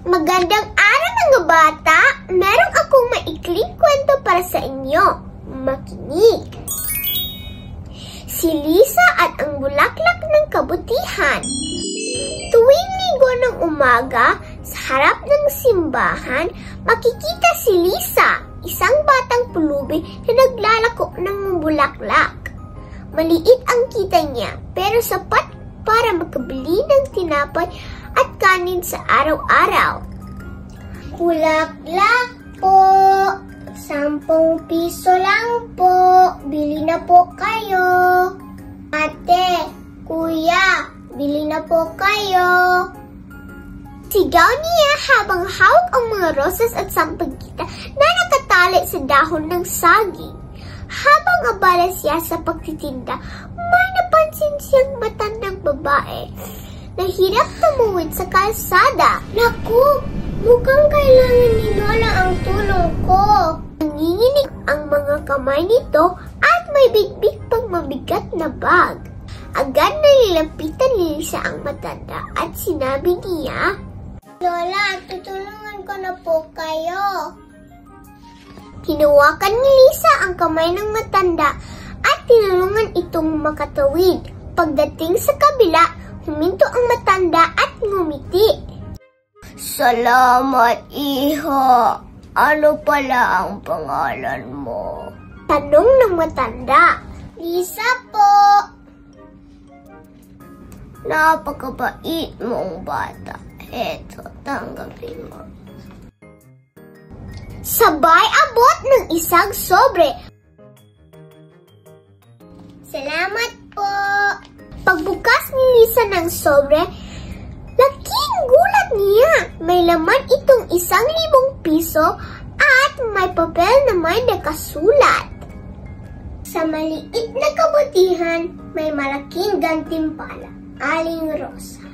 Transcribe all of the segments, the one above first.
Magandang araw mga bata! Meron akong maikling kwento para sa inyo. Makinig! Si Lisa at ang bulaklak ng kabutihan. Tuwing linggo ng umaga, sa harap ng simbahan, makikita si Lisa, isang batang pulubi na naglalako ng bulaklak. Maliit ang kita niya, pero sapat para makabili ng tinapay at kanin sa araw-araw. Bulaklak po, 10 piso lang po, bili na po kayo. Ate, kuya, bili na po kayo. Sigaw niya habang hawak ang mga rosas at sampagita na nakatali sa dahon ng saging. Habang abala siya sa pagtitinda, may napansin siyang matandang babae na hirap tumuwid sa kalsada. Naku, mukhang kailangan ni Lola ang tulong ko. Nanginginig ang mga kamay nito at may bigbig pang mabigat na bag. Agad nililapitan ni Lisa ang matanda at sinabi niya, Lola, tutulungan ko na po kayo. Hinawakan ni Lisa ang kamay ng matanda at tinulungan itong makatawid. Pagdating sa kabila, huminto ang matanda at ngumiti. Salamat, iho. Ano pala ang pangalan mo? Tanong ng matanda. Lisa po. Napakabait mong bata. Eto, tanggapin mo. Sabay abot ng isang sobre. Salamat po. Pagbukas ni Lisa ng sobre, laking gulat niya. May laman itong 1,000 piso at may papel na may nakasulat. Sa maliit na kabutihan, may malaking gantimpala, Aling Rosa.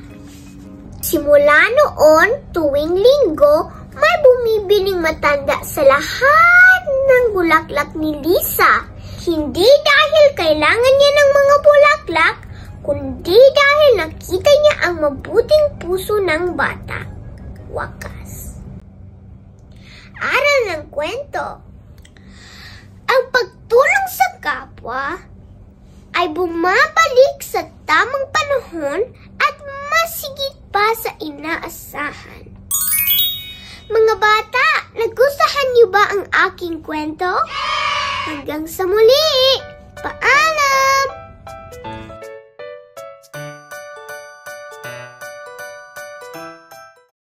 Simula noon, tuwing linggo, may bumibiling matanda sa lahat ng bulaklak ni Lisa. Hindi dahil kailangan niya ng mga bulaklak, kundi dahil nakita niya ang mabuting puso ng bata. Wakas. Aral ng kwento. Ang pagtulong sa kapwa ay bumabalik sa tamang panahon at masigit pa sa inaasahan. Mga bata, nagustuhan niyo ba ang aking kwento? Hanggang sa muli! Paalam!